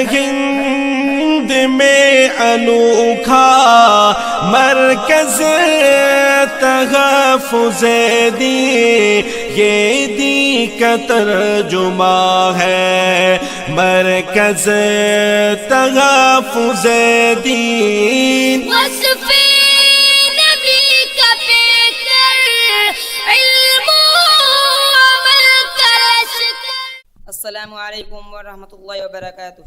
ہند میں انوکھا مرکز تحفظ-ے-دین، یہ دین کا ترجمہ ہے مرکز تحفظ-ے-دین۔ السلام علیکم ورحمۃ اللہ وبرکاتہ۔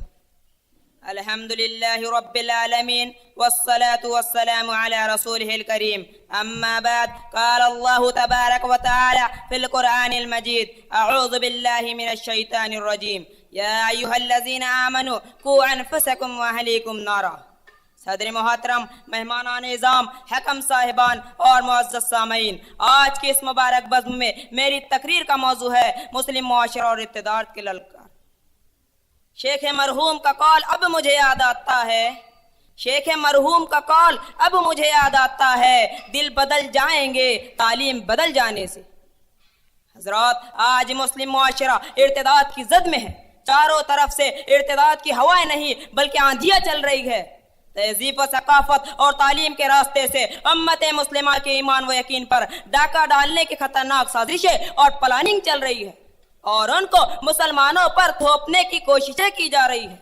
الحمدللہ رب العالمین والصلاة والسلام علی رسولہ الکریم، اما بعد، قال اللہ تبارک وتعالی فی القرآن المجید، اعوذ باللہ من الشیطان الرجیم، یا ایہا الذین آمنوا قوا انفسکم واہلیکم نارا۔ صدر محترم، مہمانان اعظام، حکم صاحبان اور معزز سامعین، آج کی اس مبارک بزم میں میری تقریر کا موضوع ہے مسلم معاشرہ اور ارتداد کے للکار۔ شیخ مرحوم کا قول اب مجھے یاد آتا ہے، شیخ مرحوم کا قول اب مجھے یاد آتا ہے، دل بدل جائیں گے تعلیم بدل جانے سے۔ حضرات، آج مسلم معاشرہ ارتداد کی زد میں ہے، چاروں طرف سے ارتداد کی ہوائیں نہیں بلکہ آندھیاں چل رہی ہے۔ تہذیب و ثقافت اور تعلیم کے راستے سے امت مسلمہ کے ایمان و یقین پر ڈاکہ ڈالنے کی خطرناک سازشیں اور پلاننگ چل رہی ہے، اور ان کو مسلمانوں پر تھوپنے کی کوششیں کی جا رہی ہے۔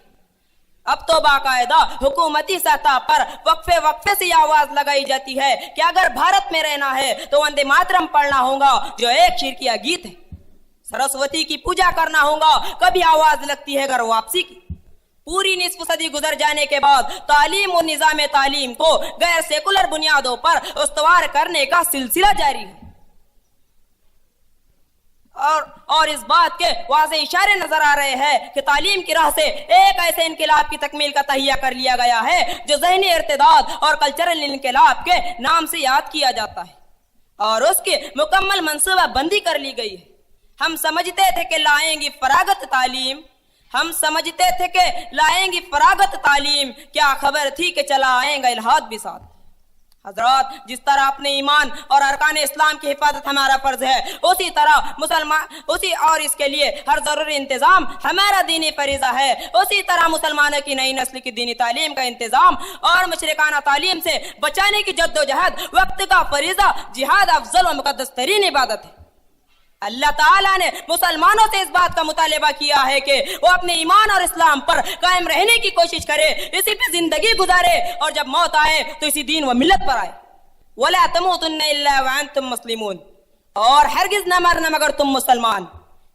اب تو باقاعدہ حکومتی سطح پر وقفے وقفے سے یہ آواز لگائی جاتی ہے کہ اگر بھارت میں رہنا ہے تو وندے ماترم پڑھنا ہوگا، جو ایک شرکیہ گیت ہے۔ سرسوتی کی پوجا کرنا ہوگا، کبھی آواز لگتی ہے گھر واپسی کی۔ پوری نصف صدی گزر جانے کے بعد تعلیم و نظام تعلیم کو غیر سیکولر بنیادوں پر استوار کرنے کا سلسلہ جاری ہے، اور اس بات کے واضح اشارے نظر آ رہے ہیں کہ تعلیم کی راہ سے ایک ایسے انقلاب کی تکمیل کا تہیہ کر لیا گیا ہے جو ذہنی ارتداد اور کلچرل انقلاب کے نام سے یاد کیا جاتا ہے، اور اس کی مکمل منصوبہ بندی کر لی گئی ہے۔ ہم سمجھتے تھے کہ لائیں گی فراغت تعلیم، ہم سمجھتے تھے کہ لائیں گی فراغت تعلیم، کیا خبر تھی کہ چلا آئیں گا الہاد بھی ساتھ۔ حضرات، جس طرح اپنے ایمان اور ارکان اسلام کی حفاظت ہمارا فرض ہے، اسی طرح اور اس کے لیے ہر ضروری انتظام ہمارا دینی فریضہ ہے، اسی طرح مسلمانوں کی نئی نسل کی دینی تعلیم کا انتظام اور مشرکانہ تعلیم سے بچانے کی جدوجہد وقت کا فریضہ، جہاد افضل و مقدس ترین عبادت ہے۔ اللہ تعالیٰ نے مسلمانوں سے اس بات کا مطالبہ کیا ہے کہ وہ اپنے ایمان اور اسلام پر قائم رہنے کی کوشش کرے، اسی پہ زندگی گزارے، اور جب موت آئے تو اسی دین و ملت پر آئے۔ وَلَا تَمُوتُنَّ إِلَّا وَأَنْتُمْ مُسْلِمُونَ، اور ہرگز نہ مرنا مگر تم مسلمان۔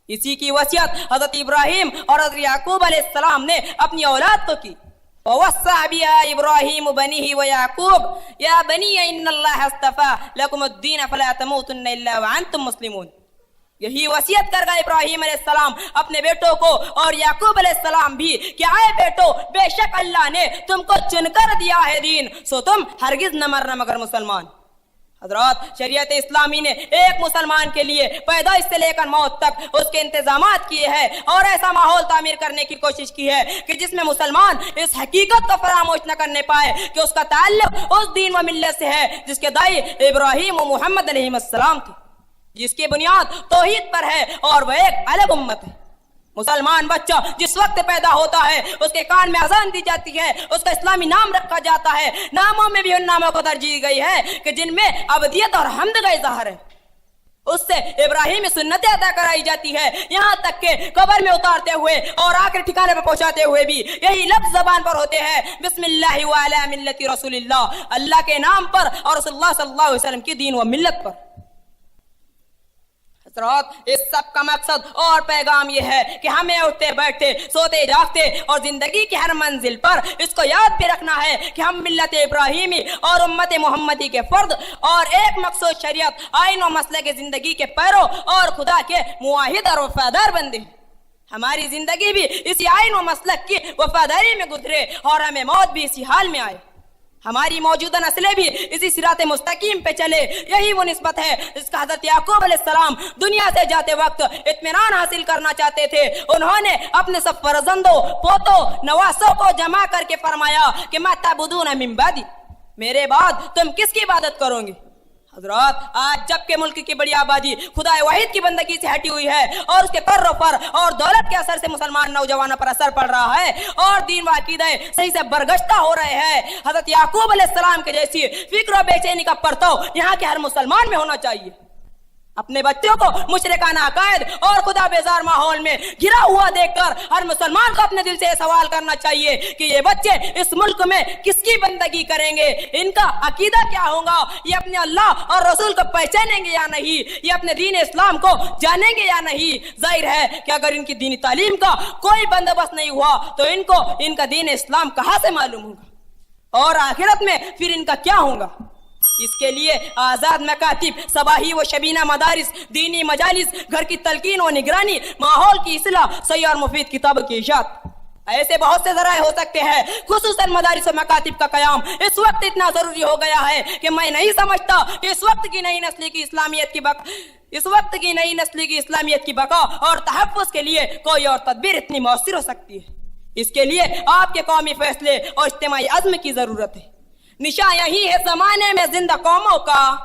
اسی کی وصیت حضرت ابراہیم اور حضرت یعقوب علیہ السلام نے اپنی اولاد کو کی۔ وَوَصَّى بِهَا إِبْرَاهِيمُ بَنِيهِ وَيَعْقُوبُ يَا بَنِيَّ إِنَّ اللَّهَ اصْطَفَىٰ لَكُمُ الدِّينَ فَلَا تَمُوتُنَّ إِلَّا وَأَنْتُمْ مُسْلِمُونَ۔ یہی وصیت کر گئے ابراہیم علیہ السلام اپنے بیٹوں کو، اور یعقوب علیہ السلام بھی، کہ آئے بیٹو، بے شک اللہ نے تم کو چن کر دیا ہے دین، سو تم ہرگز نہ مرنا مگر مسلمان۔ حضرات، شریعت اسلامی نے ایک مسلمان کے لیے پیدائش سے لے کر موت تک اس کے انتظامات کیے ہیں، اور ایسا ماحول تعمیر کرنے کی کوشش کی ہے کہ جس میں مسلمان اس حقیقت کو فراموش نہ کرنے پائے کہ اس کا تعلق اس دین و ملت سے ہے جس کے دائی ابراہیم و محمد علیہ السلام تھے، جس کی بنیاد توحید پر ہے، اور وہ ایک الگ امت ہے۔ مسلمان بچہ جس وقت پیدا ہوتا ہے اس کے کان میں اذان دی جاتی ہے، اس کا اسلامی نام رکھا جاتا ہے۔ ناموں میں بھی ان ناموں کو ترجیح گئی ہے کہ جن میں ابدیت اور حمد کا اظہار ہے۔ اس سے ابراہیمی سنتیں ادا کرائی جاتی ہے، یہاں تک کہ قبر میں اتارتے ہوئے اور آخر ٹھکانے پر پہنچاتے ہوئے بھی یہی لفظ زبان پر ہوتے ہیں، بسم اللہ وعلی ملت رسول اللہ، اللہ کے نام پر اور رسول اللہ صلی اللہ علیہ وسلم کی دین و ملت پر۔ اس سب کا مقصد اور پیغام یہ ہے کہ ہمیں اٹھتے بیٹھتے، سوتے جاگتے اور زندگی کی ہر منزل پر اس کو یاد بھی رکھنا ہے کہ ہم ملت ابراہیمی اور امت محمدی کے فرد اور ایک مخصوص شریعت، آئین و مسلک کی زندگی کے پیرو اور خدا کے معاہد اور وفادار بندے ہیں۔ ہماری زندگی بھی اسی آئین و مسلک کی وفاداری میں گزرے اور ہمیں موت بھی اسی حال میں آئے، ہماری موجودہ نسلیں بھی اسی صراط مستقیم پہ چلے۔ یہی وہ نسبت ہے جس کا حضرت یعقوب علیہ السلام دنیا سے جاتے وقت اطمینان حاصل کرنا چاہتے تھے۔ انہوں نے اپنے سب فرزندوں، پوتوں، نواسوں کو جمع کر کے فرمایا کہ ما تعبدون من بعدی، میرے بعد تم کس کی عبادت کرو گے؟ حضرات آج جبکہ ملک کی بڑی آبادی خدا واحد کی بندگی سے ہٹی ہوئی ہے اور اس کے قرر پر اور دولت کے اثر سے مسلمان نوجوانوں پر اثر پڑ رہا ہے اور دین و عقیدہ صحیح سے برگشتہ ہو رہے ہیں، حضرت یعقوب علیہ السلام کے جیسی فکر و بے چینی کا پرتو یہاں کے ہر مسلمان میں ہونا چاہیے۔ اپنے بچوں کو مشرکانہ عقائد اور خدا بیزار ماحول میں گھرا ہوا دیکھ کر ہر مسلمان کو اپنے دل سے یہ سوال کرنا چاہیے کہ یہ بچے اس ملک میں کس کی بندگی کریں گے، ان کا عقیدہ کیا ہوگا، یہ اپنے اللہ اور رسول کو پہچانیں گے یا نہیں، یہ اپنے دین اسلام کو جانیں گے یا نہیں۔ ظاہر ہے کہ اگر ان کی دینی تعلیم کا کوئی بندوبست نہیں ہوا تو ان کو ان کا دین اسلام کہاں سے معلوم ہوگا اور آخرت میں پھر ان کا کیا ہوگا۔ اس کے لیے آزاد مکاتب، صباحی و شبینہ مدارس، دینی مجالس، گھر کی تلقین و نگرانی، ماحول کی اصلاح، صحیح اور مفید کتابوں کی ایجاد، ایسے بہت سے ذرائع ہو سکتے ہیں۔ خصوصاً مدارس و مکاتب کا قیام اس وقت اتنا ضروری ہو گیا ہے کہ میں نہیں سمجھتا کہ اس وقت کی نئی نسل کی اسلامیت کی بقا اور تحفظ کے لیے کوئی اور تدبیر اتنی مؤثر ہو سکتی ہے۔ اس کے لیے آپ کے قومی فیصلے اور اجتماعی عزم کی ضرورت ہے۔ نشاں یہی ہے زمانے میں زندہ قوموں کا،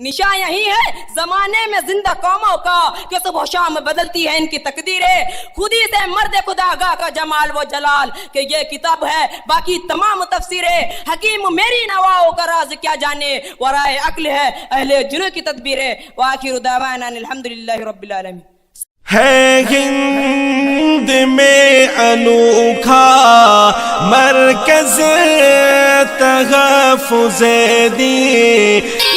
نشاں یہی ہے زمانے میں زندہ قوموں کا کہ صبح و شام بدلتی ہے ان کی تقدیریں، خودی سے مرد خدا گاہ کا جمال و جلال کہ یہ کتاب ہے باقی تمام تفسیریں، حکیم میری نواؤں کا راز کیا جانے، ورائے عقل ہے اہل جنوں کی تدبیریں۔ وآخر دعوانا الحمدللہ رب العالمین۔ ہے ہند میں انوکھا مرکز تحفظ-E-Deen،